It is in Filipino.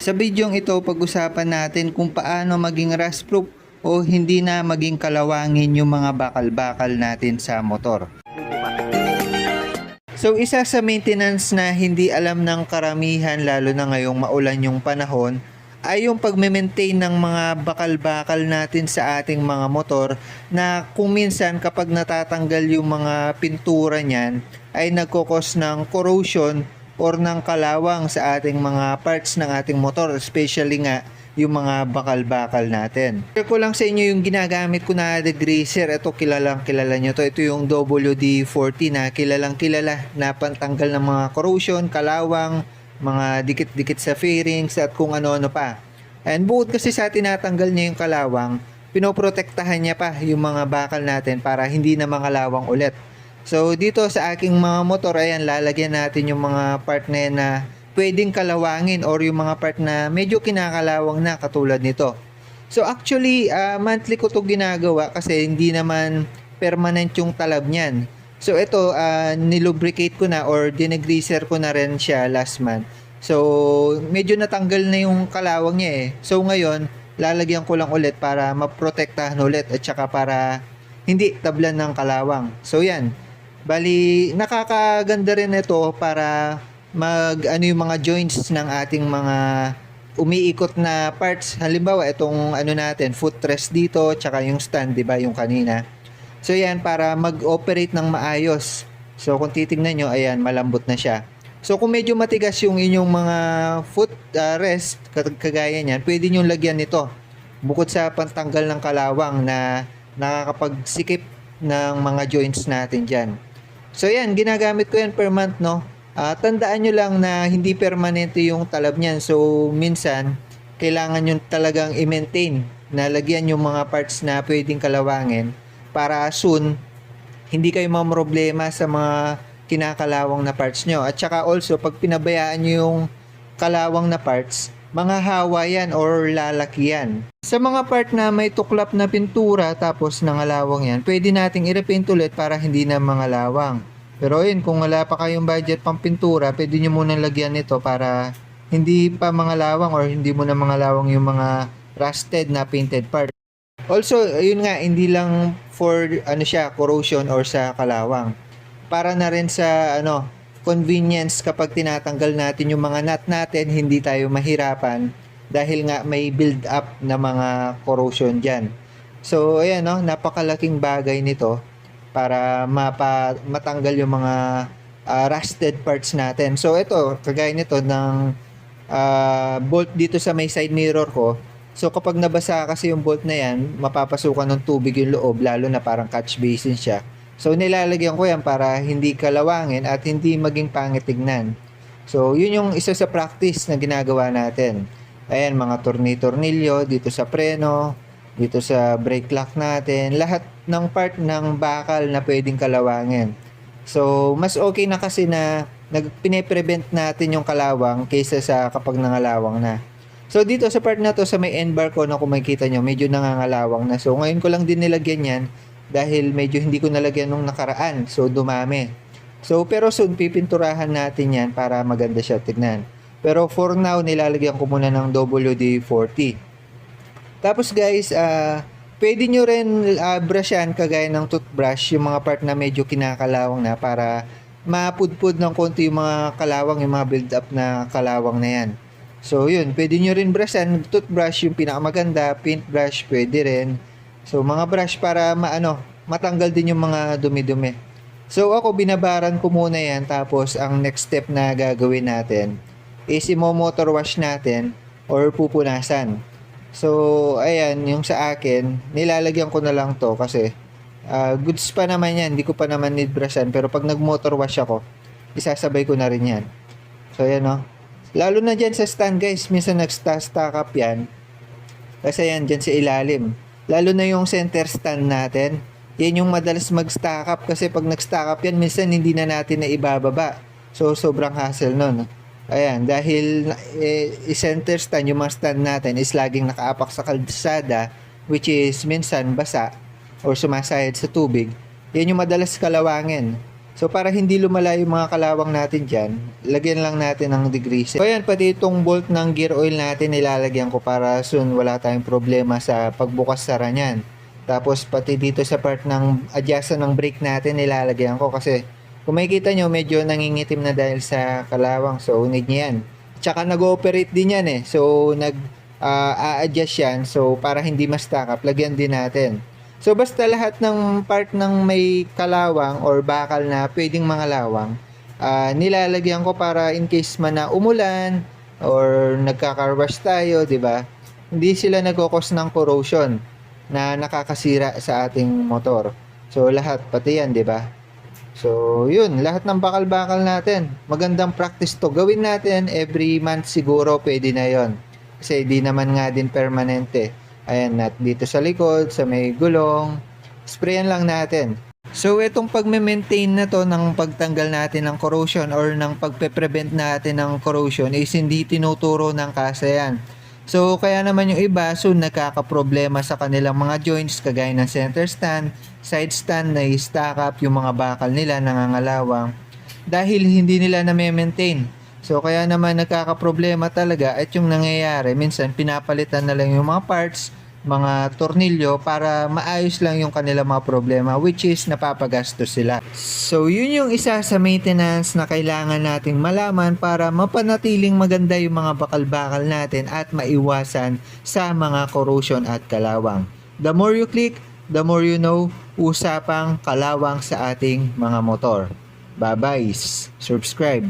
Sa bidyong ito, pag-usapan natin kung paano maging rust-proof o hindi na maging kalawangin yung mga bakal-bakal natin sa motor. So isa sa maintenance na hindi alam ng karamihan lalo na ngayong maulan yung panahon ay yung pagme-maintain ng mga bakal-bakal natin sa ating mga motor na kung minsan kapag natatanggal yung mga pintura niyan ay nagkukos ng corrosion or ng kalawang sa ating mga parts ng ating motor, especially nga yung mga bakal-bakal natin. Share ko lang sa inyo yung ginagamit ko na degreaser. Ito kilala nyo to. Ito yung WD-40 na kilalang kilala na pantanggal ng mga corrosion, kalawang, mga dikit-dikit sa fairings at kung ano-ano pa. And bukod kasi sa tinatanggal niya yung kalawang, pinoprotektahan niya pa yung mga bakal natin para hindi na mangalawang ulit. So dito sa aking mga motor, ayan, lalagyan natin yung mga part na yan na pwedeng kalawangin or yung mga part na medyo kinakalawang na katulad nito. So actually, monthly ko to ginagawa kasi hindi naman permanent yung talab niyan. So ito, nilubricate ko na or dinegreaser ko na rin siya last month. So medyo natanggal na yung kalawang niya eh. So ngayon, lalagyan ko lang ulit para maprotektahan ulit at saka para hindi tablan ng kalawang. So yan. Bali, nakakaganda rin ito para yung mga joints ng ating mga umiikot na parts. Halimbawa, itong natin, footrest dito, tsaka yung stand, 'di ba, yung kanina. So yan, para mag-operate ng maayos. So kung titingnan nyo, ayan, malambot na siya. So kung medyo matigas yung inyong mga footrest, kagaya niyan, pwede nyo lagyan nito. Bukod sa pantanggal ng kalawang na nakakapagsikip ng mga joints natin dyan. So yan, ginagamit ko yan per month, no? Tandaan nyo lang na hindi permanente yung talab niyan. So minsan, kailangan nyo talagang i-maintain na lagyan yung mga parts na pwedeng kalawangin para soon, hindi kayo mamroblema sa mga kinakalawang na parts nyo. At saka also, pag pinabayaan nyo yung kalawang na parts, mga hawa yan or lalaki yan. Sa mga part na may tuklap na pintura tapos nangalawang yan, pwede nating i-repaint ulit para hindi na mangalawang. Pero yun, kung wala pa kayong budget pang pintura, pwede nyo munang lagyan nito para hindi pa mangalawang or hindi mo na mangalawang yung mga rusted na painted part. Also, yun nga, hindi lang for corrosion or sa kalawang. Para na rin sa convenience kapag tinatanggal natin yung mga nut natin, hindi tayo mahirapan dahil nga may build up na mga corrosion dyan. So ayan, napakalaking bagay nito para matanggal yung mga rusted parts natin. So ito, kagaya nito ng bolt dito sa may side mirror ko. So kapag nabasa kasi yung bolt na yan, mapapasukan ng tubig yung loob, lalo na parang catch basin siya. So nilalagyan ko yan para hindi kalawangin at hindi maging pangit tignan. So yun yung isa sa practice na ginagawa natin. Ayan, mga tornilyo dito sa preno, dito sa brake lock natin, lahat ng part ng bakal na pwedeng kalawangin. So mas okay na kasi na pine-prevent natin yung kalawang kaysa sa kapag nangalawang na. So dito sa part na to, sa may end bar ko na kung makikita nyo, medyo nangangalawang na. So ngayon ko lang din nilagyan yan dahil medyo hindi ko nalagyan nung nakaraan. So dumami. So pero soon pipinturahan natin yan para maganda siya tignan. Pero for now, nilalagyan ko muna ng WD-40. Tapos guys, pwede nyo rin brushan kagaya ng toothbrush yung mga part na medyo kinakalawang na para mapudpud ng konti yung mga kalawang, yung mga build up na kalawang na yan. So yun, pwede nyo rin brushan. Toothbrush yung pinakamaganda, paintbrush pwede rin. So mga brush para matanggal din yung mga dumi-dumi. So ako binabaran ko muna yan, tapos ang next step na gagawin natin is imo-motor wash natin or pupunasan. So ayan, yung sa akin, nilalagyan ko na lang to kasi goods pa naman yan, hindi ko pa naman need brushan, pero pag nag-motor wash ako, isasabay ko na rin yan. So ayan lalo na dyan sa stand guys, minsan nag-stack up yan. Kasi yan dyan sa ilalim. Lalo na yung center stand natin. Yan yung madalas mag-stack up. Kasi pag nag-stack up yan, minsan hindi na natin na ibababa. So sobrang hassle nun. Ayan, dahil center stand, yung mga stand natin is laging nakaapak sa kalsada, which is minsan basa or sumasayad sa tubig. Yan yung madalas kalawangin. So para hindi lumala yung mga kalawang natin dyan, lagyan lang natin ng degreaser. So ayan, pati itong bolt ng gear oil natin nilalagyan ko para soon wala tayong problema sa pagbukas sara niyan. Tapos pati dito sa part ng adjustan ng brake natin nilalagyan ko kasi kung makikita nyo medyo nangingitim na dahil sa kalawang. So need nyo yan. Tsaka nag-ooperate din yan eh. So a-adjust yan. So para hindi ma-stack up, lagyan din natin. So basta lahat ng part ng may kalawang or bakal na pwedeng mga lawang, nilalagyan ko para in case man na umulan or nagka-carwash tayo, 'di ba? Hindi sila nagko-cause ng corrosion na nakakasira sa ating motor. So lahat pati 'yan, 'di ba? So, yun, lahat ng bakal-bakal natin. Magandang practice to. Gawin natin every month siguro pwede na 'yon. Kasi di naman nga din permanente. Ayan, at dito sa likod, sa may gulong, sprayan lang natin. So, itong pagme-maintain na to ng pagtanggal natin ng corrosion or ng pagpe-prevent natin ng corrosion is hindi tinuturo ng kasa yan. So, kaya naman yung iba, so nagkakaproblema sa kanilang mga joints kagaya ng center stand, side stand na i-stack up yung mga bakal nila nangangalawang dahil hindi nila na-maintain. So, kaya naman nagkakaproblema talaga at yung nangyayari, minsan pinapalitan na lang yung mga parts, mga tornilyo para maayos lang yung kanilang mga problema which is napapagastos sila. So, yun yung isa sa maintenance na kailangan nating malaman para mapanatiling maganda yung mga bakal-bakal natin at maiwasan sa mga corrosion at kalawang. The more you click, the more you know, usapang kalawang sa ating mga motor. Bye-bye! Subscribe!